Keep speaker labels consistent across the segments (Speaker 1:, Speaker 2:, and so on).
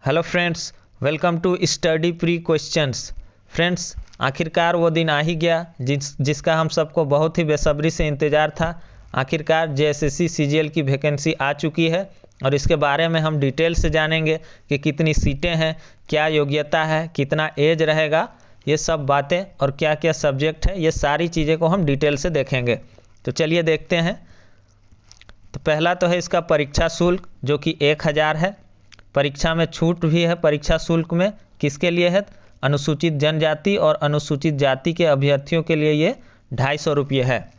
Speaker 1: Hello friends, welcome to study pre questions. Friends, आखिरकार वो दिन आ ही गया जिसका हम सबको बहुत ही बेसब्री से इंतज़ार था। आखिरकार जेएसएससी सीजीएल की वैकेंसी आ चुकी है और इसके बारे में हम डिटेल से जानेंगे कि कितनी सीटें हैं, क्या योग्यता है, कितना एज रहेगा, ये सब बातें और क्या क्या सब्जेक्ट है, ये सारी चीज़ें को हम डिटेल से देखेंगे। तो चलिए देखते हैं। तो पहला तो है इसका परीक्षा शुल्क, जो कि 1000 है। परीक्षा में छूट भी है। परीक्षा शुल्क में किसके लिए है? अनुसूचित जनजाति और अनुसूचित जाति के अभ्यर्थियों के लिए ये 250 रुपये है।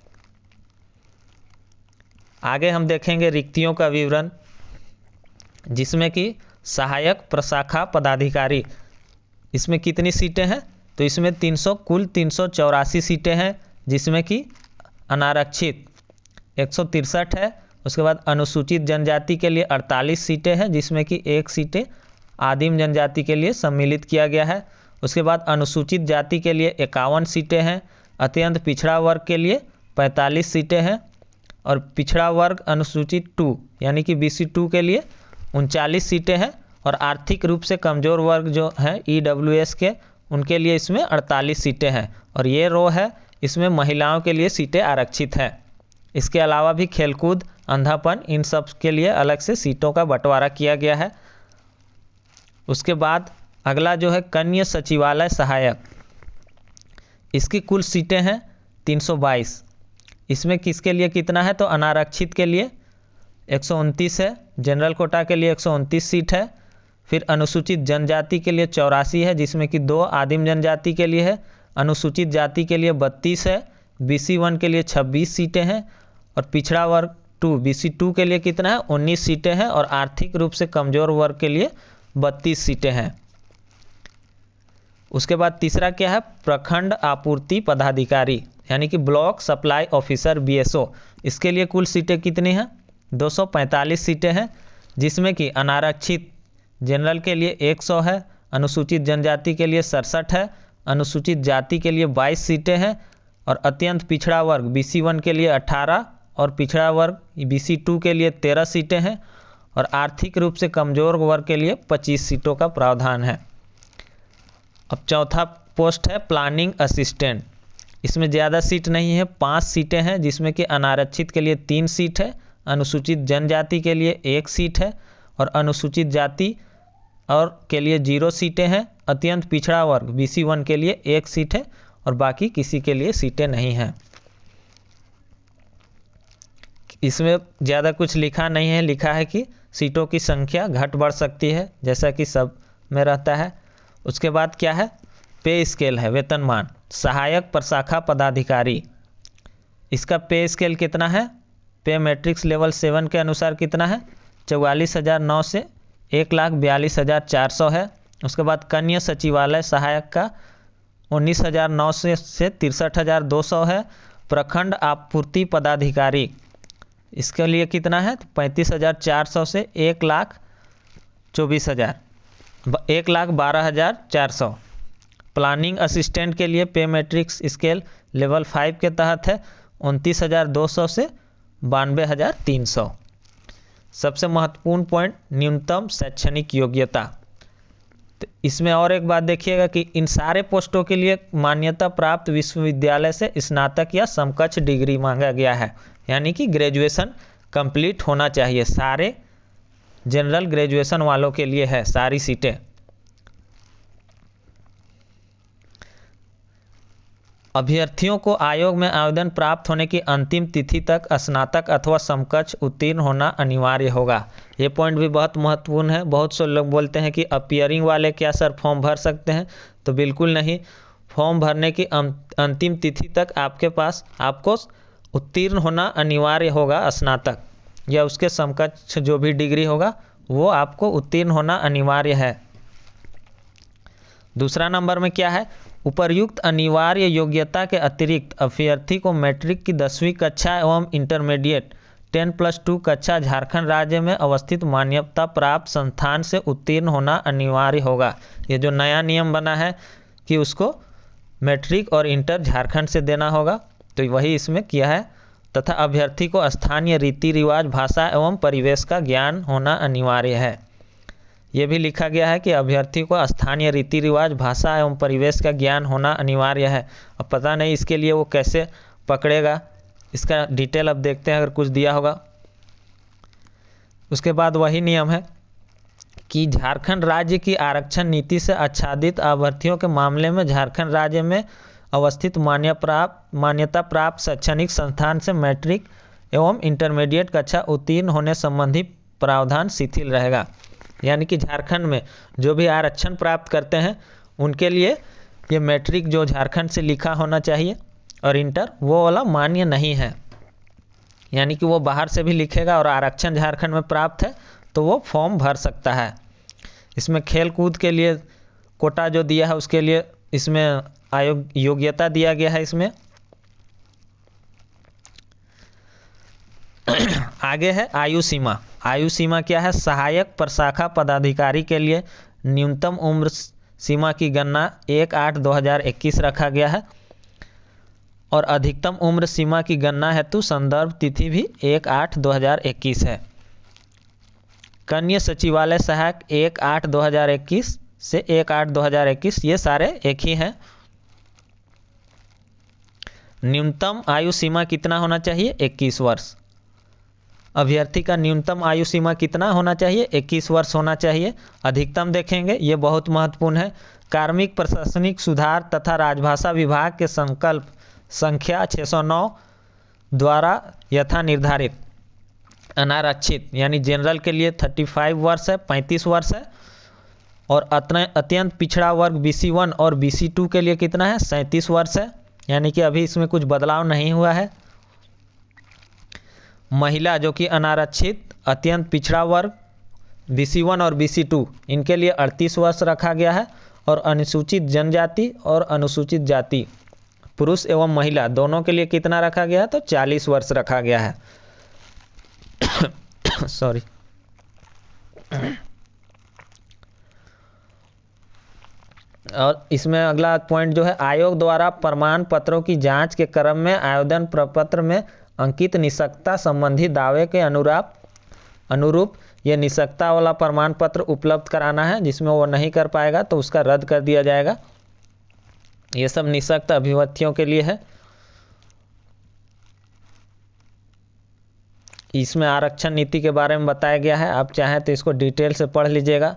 Speaker 1: आगे हम देखेंगे रिक्तियों का विवरण, जिसमें कि सहायक प्रशाखा पदाधिकारी, इसमें कितनी सीटें हैं? तो इसमें कुल 384 सीटें हैं, जिसमें कि अनारक्षित 163 है। उसके बाद अनुसूचित जनजाति के लिए 48 सीटें हैं, जिसमें कि 1 सीटें आदिम जनजाति के लिए सम्मिलित किया गया है। उसके बाद अनुसूचित जाति के लिए 51 सीटें हैं। अत्यंत पिछड़ा वर्ग के लिए 45 सीटें हैं और पिछड़ा वर्ग अनुसूचित 2 यानी कि BC 2 के लिए 39 सीटें हैं। और आर्थिक रूप से कमज़ोर वर्ग जो हैं EWS के, उनके लिए इसमें 48 सीटें हैं। और ये रो है, इसमें महिलाओं के लिए सीटें आरक्षित हैं। इसके अलावा भी खेलकूद, अंधापन, इन सब के लिए अलग से सीटों का बंटवारा किया गया है। उसके बाद अगला जो है कन्या सचिवालय सहायक, इसकी कुल सीटें हैं 322। इसमें किसके लिए कितना है? तो अनारक्षित के लिए 129 है, जनरल कोटा के लिए 129 सीट है। फिर अनुसूचित जनजाति के लिए 84 है, जिसमें कि 2 आदिम जनजाति के लिए है। अनुसूचित जाति के लिए 32 है। BC 1 के लिए 26 सीटें हैं और पिछड़ा वर्ग 2 BC 2 के लिए कितना है? 19 सीटें हैं और आर्थिक रूप से कमज़ोर वर्ग के लिए 32 सीटें हैं। उसके बाद तीसरा क्या है? प्रखंड आपूर्ति पदाधिकारी यानी कि ब्लॉक सप्लाई ऑफिसर BSO, इसके लिए कुल सीटें कितनी हैं? 245 सीटें हैं, जिसमें कि अनारक्षित जनरल के लिए 100 है, अनुसूचित जनजाति के लिए 67 है, अनुसूचित जाति के लिए 22 सीटें हैं और अत्यंत पिछड़ा वर्ग BC 1 के लिए 18 और पिछड़ा वर्ग BC 2 के लिए 13 सीटें हैं और आर्थिक रूप से कमज़ोर वर्ग के लिए 25 सीटों का प्रावधान है। अब चौथा पोस्ट है प्लानिंग असिस्टेंट। इसमें ज़्यादा सीट नहीं है, 5 सीटें हैं, जिसमें कि अनारक्षित के लिए 3 सीट है, अनुसूचित जनजाति के लिए 1 सीट है और अनुसूचित जाति और के लिए 0 सीटें हैं। अत्यंत पिछड़ा वर्ग BC 1 के लिए 1 सीट है और बाकी किसी के लिए सीटें नहीं हैं। इसमें ज़्यादा कुछ लिखा नहीं है, लिखा है कि सीटों की संख्या घट बढ़ सकती है, जैसा कि सब में रहता है। उसके बाद क्या है? पे स्केल है, वेतनमान सहायक प्रशाखा पदाधिकारी, इसका पे स्केल कितना है? पे मैट्रिक्स लेवल 7 के अनुसार कितना है? 44,900 से 1,42,400 है। उसके बाद कन्या सचिवालय सहायक का 19,900 से 63,200 है। प्रखंड आपूर्ति पदाधिकारी, इसके लिए कितना है? 35,400 से 1,12,400। प्लानिंग असिस्टेंट के लिए पे मैट्रिक्स स्केल लेवल 5 के तहत है 29,200 से 92,300। सबसे महत्वपूर्ण पॉइंट न्यूनतम शैक्षणिक योग्यता। तो इसमें और एक बात देखिएगा कि इन सारे पोस्टों के लिए मान्यता प्राप्त विश्वविद्यालय से स्नातक या समकक्ष डिग्री मांगा गया है, यानी कि ग्रेजुएशन कंप्लीट होना चाहिए। सारे जनरल ग्रेजुएशन वालों के लिए है सारी सीटें। अभ्यर्थियों को आयोग में आवेदन प्राप्त होने की अंतिम तिथि तक स्नातक अथवा समकक्ष उत्तीर्ण होना अनिवार्य होगा। ये पॉइंट भी बहुत महत्वपूर्ण है। बहुत से लोग बोलते हैं कि अपीयरिंग वाले क्या सर फॉर्म भर सकते हैं? तो बिल्कुल नहीं। फॉर्म भरने की अंतिम तिथि तक आपको उत्तीर्ण होना अनिवार्य होगा। स्नातक या उसके समकक्ष जो भी डिग्री होगा वो आपको उत्तीर्ण होना अनिवार्य है। दूसरा नंबर में क्या है? उपर्युक्त अनिवार्य योग्यता के अतिरिक्त अभ्यर्थी को मैट्रिक की 10वीं कक्षा एवं इंटरमीडिएट 10+2 कक्षा झारखंड राज्य में अवस्थित मान्यता प्राप्त संस्थान से उत्तीर्ण होना अनिवार्य होगा। ये जो नया नियम बना है कि उसको मैट्रिक और इंटर झारखंड से देना होगा, तो वही इसमें किया है। तथा अभ्यर्थी को स्थानीय रीति रिवाज, भाषा एवं परिवेश का ज्ञान होना अनिवार्य है। ये भी लिखा गया है कि अभ्यर्थी को स्थानीय रीति रिवाज, भाषा एवं परिवेश का ज्ञान होना अनिवार्य है। अब पता नहीं इसके लिए वो कैसे पकड़ेगा, इसका डिटेल अब देखते हैं अगर कुछ दिया होगा। उसके बाद वही नियम है कि झारखंड राज्य की आरक्षण नीति से आच्छादित अभ्यर्थियों के मामले में झारखंड राज्य में अवस्थित मान्यता प्राप्त शैक्षणिक संस्थान से मैट्रिक एवं इंटरमीडिएट कक्षा उत्तीर्ण होने संबंधी प्रावधान शिथिल रहेगा। यानी कि झारखंड में जो भी आरक्षण प्राप्त करते हैं उनके लिए ये मैट्रिक जो झारखंड से लिखा होना चाहिए और इंटर वो वाला मान्य नहीं है। यानी कि वो बाहर से भी लिखेगा और आरक्षण झारखंड में प्राप्त है तो वो फॉर्म भर सकता है। इसमें खेल कूद के लिए कोटा जो दिया है उसके लिए इसमें योग्यता दिया गया है इसमें। आगे है आयु सीमा। आयु सीमा क्या है? सहायक प्रशाखा पदाधिकारी के लिए न्यूनतम उम्र सीमा की गणना 1/8/2021 रखा गया है और अधिकतम उम्र सीमा की गणना हेतु संदर्भ तिथि भी 1/8/2021 है। कन्या सचिवालय सहायक 1/8/2021 से 1/8/2021 ये सारे एक ही हैं। न्यूनतम आयु सीमा कितना होना चाहिए? 21 वर्ष। अभ्यर्थी का न्यूनतम आयु सीमा कितना होना चाहिए? 21 वर्ष होना चाहिए। अधिकतम देखेंगे, ये बहुत महत्वपूर्ण है। कार्मिक प्रशासनिक सुधार तथा राजभाषा विभाग के संकल्प संख्या 609 द्वारा यथा निर्धारित अनारक्षित यानी जनरल के लिए 35 वर्ष है, 35 वर्ष है और अत्यंत पिछड़ा वर्ग BC1 और BC2 के लिए कितना है? 37 वर्ष है। यानी कि अभी इसमें कुछ बदलाव नहीं हुआ है। महिला जो कि अनारक्षित अत्यंत पिछड़ा वर्ग BC1 और BC2 इनके लिए 38 वर्ष रखा गया है और अनुसूचित जनजाति और अनुसूचित जाति पुरुष एवं महिला दोनों के लिए कितना रखा गया है? तो 40 वर्ष रखा गया है। सॉरी। और इसमें अगला पॉइंट जो है आयोग द्वारा प्रमाण पत्रों की जांच के क्रम में आवेदन प्रपत्र में अंकित निष्पक्षता संबंधी दावे के अनुरूप ये निष्पक्षता वाला प्रमाण पत्र उपलब्ध कराना है। जिसमें वो नहीं कर पाएगा तो उसका रद्द कर दिया जाएगा। ये सब निष्पक्ष अभ्यर्थियों के लिए है। इसमें आरक्षण नीति के बारे में बताया गया है, आप चाहें तो इसको डिटेल से पढ़ लीजिएगा।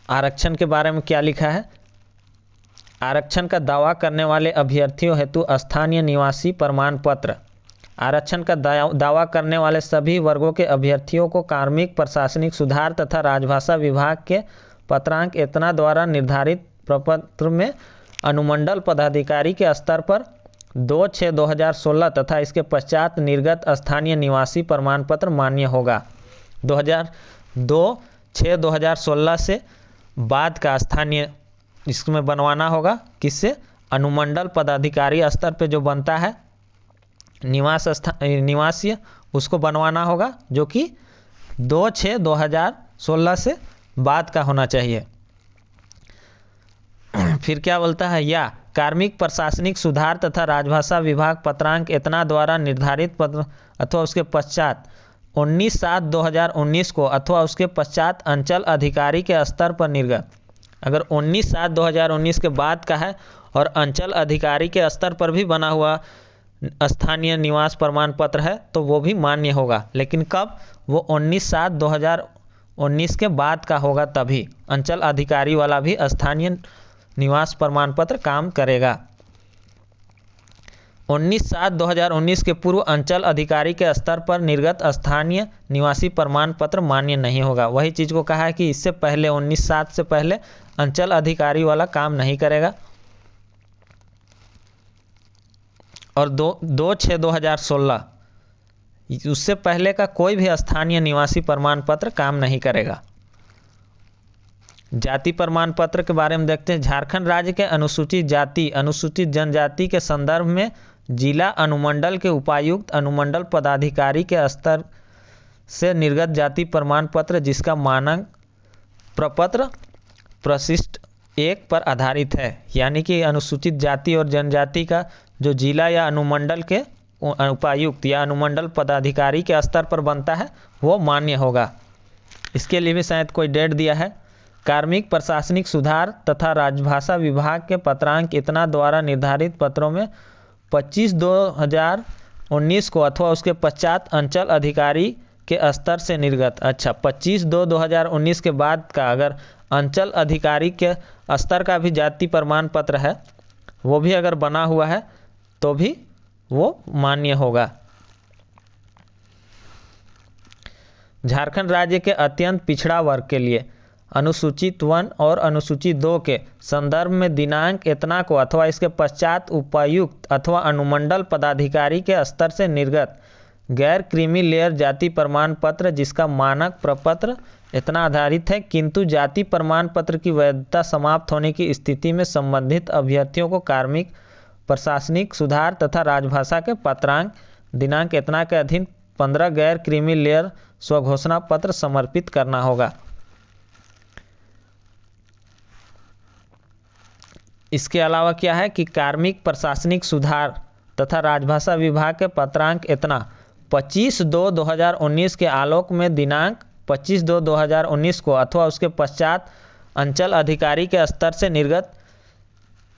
Speaker 1: आरक्षण के बारे में क्या लिखा है? आरक्षण का दावा करने वाले अभ्यर्थियों हेतु स्थानीय निवासी प्रमाण पत्र। आरक्षण का दावा करने वाले सभी वर्गों के अभ्यर्थियों को कार्मिक प्रशासनिक सुधार तथा राजभाषा विभाग के पत्रांक इतना द्वारा निर्धारित प्रपत्र में अनुमंडल पदाधिकारी के स्तर पर 2/6/2016 तथा इसके पश्चात निर्गत स्थानीय निवासी प्रमाण पत्र मान्य होगा। 2/6/2016 से बाद का स्थानीय इसमें बनवाना होगा। किससे? अनुमंडल पदाधिकारी स्तर पे जो बनता है निवासीय उसको बनवाना होगा, जो कि 2/6/2016 से बाद का होना चाहिए। फिर क्या बोलता है? या कार्मिक प्रशासनिक सुधार तथा राजभाषा विभाग पत्रांक इतना द्वारा निर्धारित पत्र अथवा उसके पश्चात 19/7/2019 को अथवा उसके पश्चात अंचल अधिकारी के स्तर पर निर्गत। अगर 19/7/2019 के बाद का है और अंचल अधिकारी के स्तर पर भी बना हुआ स्थानीय निवास प्रमाण पत्र है तो वो भी मान्य होगा। लेकिन कब? वो 19/7/2019 के बाद का होगा, तभी अंचल अधिकारी वाला भी स्थानीय निवास प्रमाण पत्र काम करेगा। 19/7/2019 के पूर्व अंचल अधिकारी के स्तर पर निर्गत स्थानीय निवासी प्रमाण पत्र मान्य नहीं होगा। वही चीज़ को कहा है कि इससे पहले 19/7 से पहले अंचल अधिकारी वाला काम नहीं करेगा। और 2/6/2016 उससे पहले का कोई भी स्थानीय निवासी प्रमाण पत्र काम नहीं करेगा। जाति प्रमाण पत्र के बारे में देखते हैं। झारखंड राज्य के अनुसूचित जाति अनुसूचित जनजाति के संदर्भ में जिला अनुमंडल के उपायुक्त अनुमंडल पदाधिकारी के स्तर से निर्गत जाति प्रमाण पत्र जिसका मानक प्रपत्र प्रशिष्ट 1 पर आधारित है। यानी कि अनुसूचित जाति और जनजाति का जो जिला या अनुमंडल के उपायुक्त या अनुमंडल पदाधिकारी के स्तर पर बनता है वो मान्य होगा। इसके लिए भी शायद कोई डेट दिया है। कार्मिक प्रशासनिक सुधार तथा राजभाषा विभाग के पत्रांक इतना द्वारा निर्धारित पत्रों में 25/2/2019 को अथवा उसके पश्चात अंचल अधिकारी के स्तर से निर्गत। अच्छा, 25/2/2019 के बाद का अगर अंचल अधिकारी के स्तर का भी जाति प्रमाण पत्र है, वो भी अगर बना हुआ है तो भी वो मान्य होगा। झारखंड राज्य के अत्यंत पिछड़ा वर्ग के लिए अनुसूचित 1 और अनुसूचित 2 के संदर्भ में दिनांक इतना को अथवा इसके पश्चात उपायुक्त अथवा अनुमंडल पदाधिकारी के स्तर से निर्गत गैर क्रीमी लेयर जाति प्रमाण पत्र जिसका मानक प्रपत्र इतना आधारित है, किंतु जाति प्रमाण पत्र की वैधता समाप्त होने की स्थिति में संबंधित अभ्यर्थियों को कार्मिक प्रशासनिक सुधार तथा राजभाषा के पत्रांक दिनांक इतना के अधीन 15 गैर क्रीमी लेयर स्वघोषणा पत्र समर्पित करना होगा। इसके अलावा क्या है कि कार्मिक प्रशासनिक सुधार तथा राजभाषा विभाग के पत्रांक इतना 25/2/2019 के आलोक में दिनांक 25/2/2019 को अथवा उसके पश्चात अंचल अधिकारी के स्तर से निर्गत,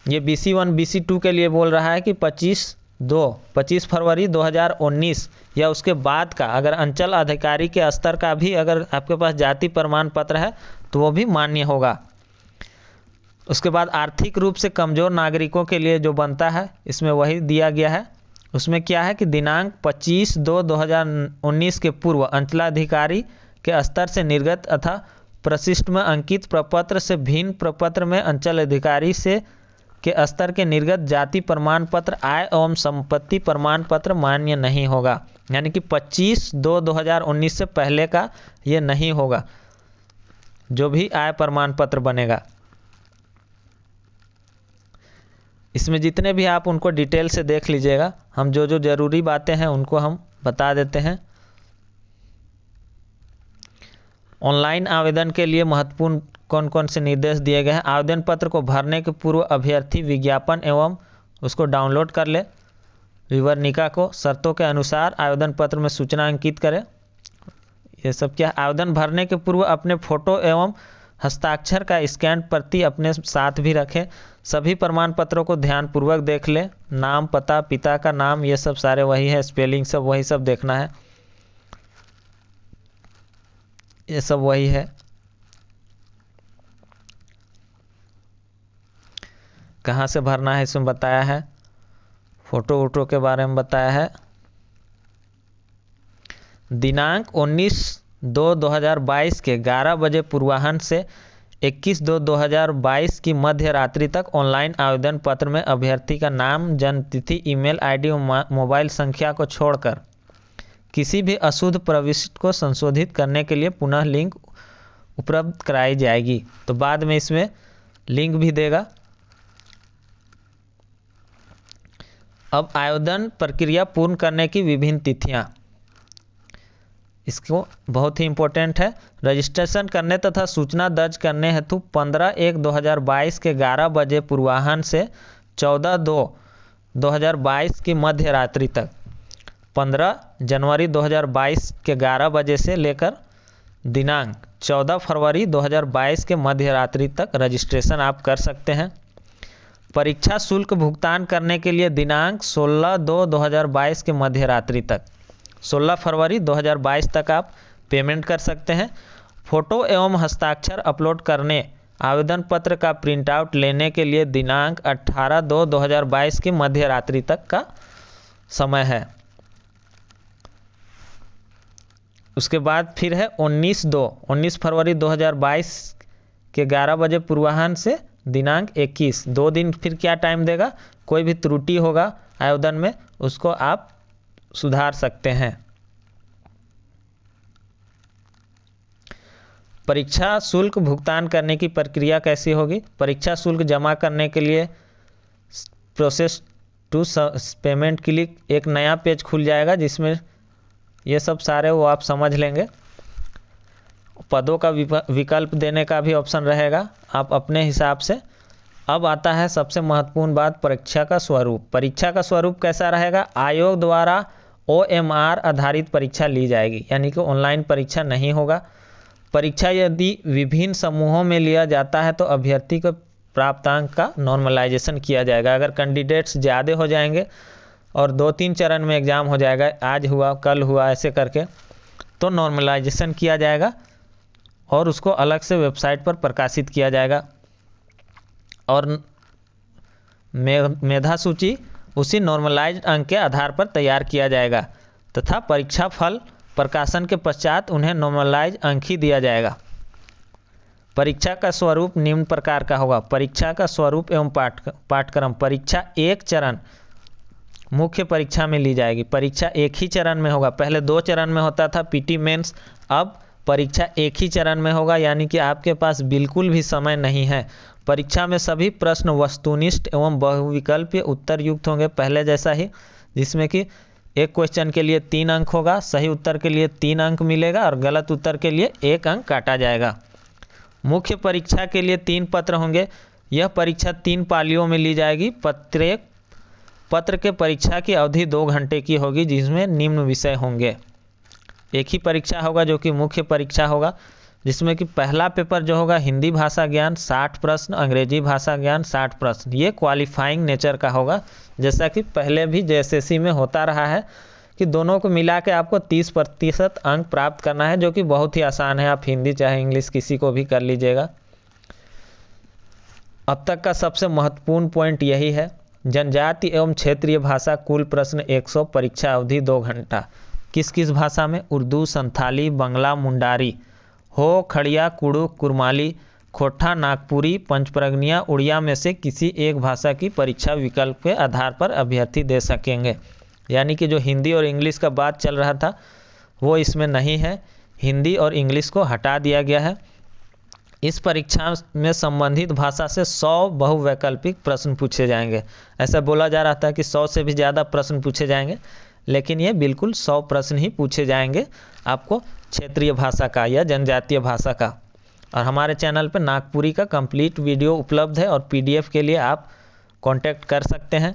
Speaker 1: ये BC1 BC2 के लिए बोल रहा है कि 25 फरवरी 2019 या उसके बाद का अगर अंचल अधिकारी के स्तर का भी अगर आपके पास जाति प्रमाण पत्र है तो वो भी मान्य होगा। उसके बाद आर्थिक रूप से कमज़ोर नागरिकों के लिए जो बनता है इसमें वही दिया गया है। उसमें क्या है कि दिनांक 25/2/2019 के पूर्व अंचलाधिकारी के स्तर से निर्गत अथा प्रशिष्ट में अंकित प्रपत्र से भिन्न प्रपत्र में अंचल अधिकारी से के स्तर के निर्गत जाति प्रमाण पत्र आय एवं संपत्ति प्रमाण पत्र मान्य नहीं होगा। यानी कि 25/2/2019 से पहले का ये नहीं होगा जो भी आय प्रमाण पत्र बनेगा। इसमें जितने भी आप उनको डिटेल से देख लीजिएगा, हम जो जो ज़रूरी बातें हैं उनको हम बता देते हैं। ऑनलाइन आवेदन के लिए महत्वपूर्ण कौन कौन से निर्देश दिए गए हैं। आवेदन पत्र को भरने के पूर्व अभ्यर्थी विज्ञापन एवं उसको डाउनलोड कर ले, विवरणिका को शर्तों के अनुसार आवेदन पत्र में सूचना अंकित करें। ये सब क्या, आवेदन भरने के पूर्व अपने फोटो एवं हस्ताक्षर का स्कैन प्रति अपने साथ भी रखें। सभी प्रमाण पत्रों को ध्यानपूर्वक देख लें। नाम, पता, पिता का नाम, ये सब सारे वही है, स्पेलिंग सब वही सब देखना है, ये सब वही है। कहाँ से भरना है इसमें बताया है, फोटो वोटो के बारे में बताया है। दिनांक 19/2/2022 के 11 बजे पूर्वाह्न से 21/2/2022 की मध्य रात्रि तक ऑनलाइन आवेदन पत्र में अभ्यर्थी का नाम, जन्म तिथि, ईमेल आईडी और मोबाइल संख्या को छोड़कर किसी भी अशुद्ध प्रविष्टि को संशोधित करने के लिए पुनः लिंक उपलब्ध कराई जाएगी। तो बाद में इसमें लिंक भी देगा। अब आवेदन प्रक्रिया पूर्ण करने की विभिन्न तिथियां, इसको बहुत ही इम्पोर्टेंट है। रजिस्ट्रेशन करने तथा सूचना दर्ज करने हेतु 15/1/2022 के 11 बजे पूर्वाह्न से 14/2/2022 की मध्य रात्रि तक, 15 जनवरी 2022 के 11 बजे से लेकर दिनांक 14 फरवरी 2022 के मध्य रात्रि तक रजिस्ट्रेशन आप कर सकते हैं। परीक्षा शुल्क भुगतान करने के लिए दिनांक 16/2/2022 के मध्य रात्रि तक, 16 फरवरी 2022 तक आप पेमेंट कर सकते हैं। फोटो एवं हस्ताक्षर अपलोड करने आवेदन पत्र का प्रिंट आउट लेने के लिए दिनांक 18/2/2022 की मध्य रात्रि तक का समय है। उसके बाद फिर है 19 फरवरी 2022 के 11 बजे पूर्वाह्न से दिनांक 21, 2 दिन फिर क्या टाइम देगा। कोई भी त्रुटि होगा आवेदन में उसको आप सुधार सकते हैं। परीक्षा शुल्क भुगतान करने की प्रक्रिया कैसी होगी। परीक्षा शुल्क जमा करने के लिए प्रोसेस टू पेमेंट के लिए एक नया पेज खुल जाएगा जिसमें ये सब सारे वो आप समझ लेंगे। पदों का विकल्प देने का भी ऑप्शन रहेगा, आप अपने हिसाब से अब आता है सबसे महत्वपूर्ण बात, परीक्षा का स्वरूप। परीक्षा का स्वरूप कैसा रहेगा? आयोग द्वारा OMR आधारित परीक्षा ली जाएगी, यानी कि ऑनलाइन परीक्षा नहीं होगा। परीक्षा यदि विभिन्न समूहों में लिया जाता है तो अभ्यर्थी को प्राप्तांक का नॉर्मलाइजेशन किया जाएगा। अगर कैंडिडेट्स ज़्यादा हो जाएंगे और 2-3 चरण में एग्ज़ाम हो जाएगा, आज हुआ कल हुआ ऐसे करके, तो नॉर्मलाइजेशन किया जाएगा और उसको अलग से वेबसाइट पर प्रकाशित किया जाएगा और मेधा सूची उसी नॉर्मलाइज्ड अंक के आधार पर तैयार किया जाएगा तथा परीक्षा फल प्रकाशन के पश्चात उन्हें नॉर्मलाइज अंक ही दिया जाएगा। परीक्षा का स्वरूप निम्न प्रकार का होगा। परीक्षा का स्वरूप एवं पाठ्यक्रम। परीक्षा एक चरण मुख्य परीक्षा में ली जाएगी। परीक्षा एक ही चरण में होगा। पहले 2 चरण में होता था PT मेंस, अब परीक्षा एक ही चरण में होगा, यानी कि आपके पास बिल्कुल भी समय नहीं है। परीक्षा में सभी प्रश्न वस्तुनिष्ठ एवं बहुविकल्पीय उत्तर युक्त होंगे, पहले जैसा ही, जिसमें कि एक क्वेश्चन के लिए 3 अंक होगा, सही उत्तर के लिए 3 अंक मिलेगा और गलत उत्तर के लिए 1 अंक काटा जाएगा। मुख्य परीक्षा के लिए 3 पत्र होंगे। यह परीक्षा 3 पालियों में ली जाएगी। प्रत्येक पत्र के परीक्षा की अवधि 2 घंटे की होगी, जिसमें निम्न विषय होंगे। एक ही परीक्षा होगा जो कि मुख्य परीक्षा होगा, जिसमें कि पहला पेपर जो होगा हिंदी भाषा ज्ञान 60 प्रश्न, अंग्रेजी भाषा ज्ञान 60 प्रश्न। ये क्वालिफाइंग नेचर का होगा, जैसा कि पहले भी JSSC में होता रहा है कि दोनों को मिला के आपको 30% अंक प्राप्त करना है, जो कि बहुत ही आसान है। आप हिंदी चाहे इंग्लिश किसी को भी कर लीजिएगा। अब तक का सबसे महत्वपूर्ण पॉइंट यही है। जनजाति एवं क्षेत्रीय भाषा कुल प्रश्न 100, परीक्षा अवधि 2 घंटा। किस किस भाषा में? उर्दू, संथाली, बंगला, मुंडारी, हो, खड़िया, कुड़ुक, कुरमाली, खोटा, नागपुरी, पंचप्रगनिया, उड़िया में से किसी एक भाषा की परीक्षा विकल्प के आधार पर अभ्यर्थी दे सकेंगे। यानी कि जो हिंदी और इंग्लिश का बात चल रहा था वो इसमें नहीं है। हिंदी और इंग्लिश को हटा दिया गया है। इस परीक्षा में संबंधित भाषा से 100 बहुवैकल्पिक प्रश्न पूछे जाएंगे। ऐसा बोला जा रहा था कि 100 से भी ज़्यादा प्रश्न पूछे जाएंगे, लेकिन ये बिल्कुल 100 प्रश्न ही पूछे जाएंगे आपको क्षेत्रीय भाषा का या जनजातीय भाषा का। और हमारे चैनल पर नागपुरी का कंप्लीट वीडियो उपलब्ध है और PDF के लिए आप कांटेक्ट कर सकते हैं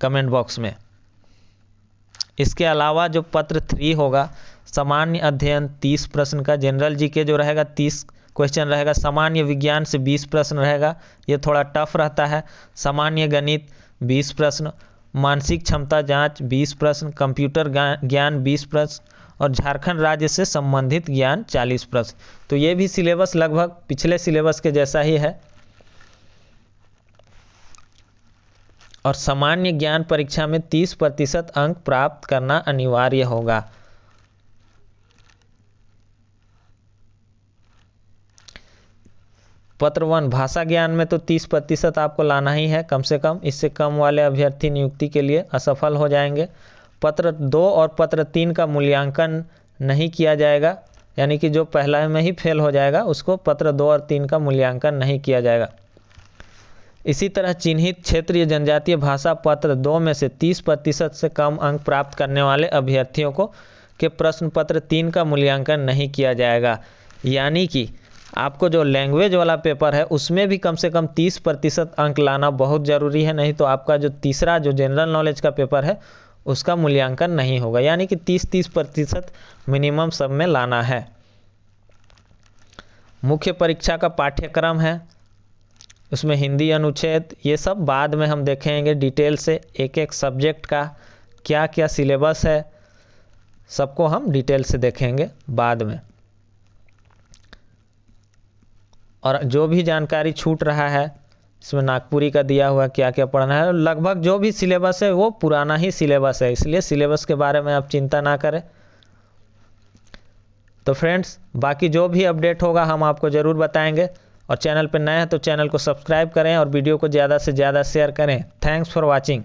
Speaker 1: कमेंट बॉक्स में। इसके अलावा जो पत्र 3 होगा, सामान्य अध्ययन 30 प्रश्न का, जनरल GK जो रहेगा 30 क्वेश्चन रहेगा, सामान्य विज्ञान से 20 प्रश्न रहेगा, ये थोड़ा टफ रहता है। सामान्य गणित 20 प्रश्न, मानसिक क्षमता जांच 20 प्रश्न, कंप्यूटर ज्ञान 20 प्रश्न और झारखंड राज्य से संबंधित ज्ञान 40 प्रश्न। तो ये भी सिलेबस लगभग पिछले सिलेबस के जैसा ही है। और सामान्य ज्ञान परीक्षा में 30% अंक प्राप्त करना अनिवार्य होगा। पत्र 1 भाषा ज्ञान में तो 30% आपको लाना ही है कम से कम, इससे कम वाले अभ्यर्थी नियुक्ति के लिए असफल हो जाएंगे। पत्र 2 और पत्र 3 का मूल्यांकन नहीं किया जाएगा, यानी कि जो पहला में ही फेल हो जाएगा उसको पत्र 2 और 3 का मूल्यांकन नहीं किया जाएगा। इसी तरह चिन्हित क्षेत्रीय जनजातीय भाषा पत्र 2 में से 30% से कम अंक प्राप्त करने वाले अभ्यर्थियों को के प्रश्न पत्र 3 का मूल्यांकन नहीं किया जाएगा। यानी कि आपको जो लैंग्वेज वाला पेपर है उसमें भी कम से कम 30% अंक लाना बहुत ज़रूरी है, नहीं तो आपका जो तीसरा जो जनरल नॉलेज का पेपर है उसका मूल्यांकन नहीं होगा। यानी कि 30% मिनिमम सब में लाना है। मुख्य परीक्षा का पाठ्यक्रम है, उसमें हिंदी अनुच्छेद ये सब बाद में हम देखेंगे डिटेल से। एक एक सब्जेक्ट का क्या क्या सिलेबस है सबको हम डिटेल से देखेंगे बाद में। और जो भी जानकारी छूट रहा है इसमें नागपुरी का दिया हुआ क्या क्या पढ़ना है, लगभग जो भी सिलेबस है वो पुराना ही सिलेबस है, इसलिए सिलेबस के बारे में आप चिंता ना करें। तो फ्रेंड्स, बाकी जो भी अपडेट होगा हम आपको ज़रूर बताएंगे। और चैनल पर नए हैं तो चैनल को सब्सक्राइब करें और वीडियो को ज़्यादा से ज़्यादा शेयर करें। Thanks for watching.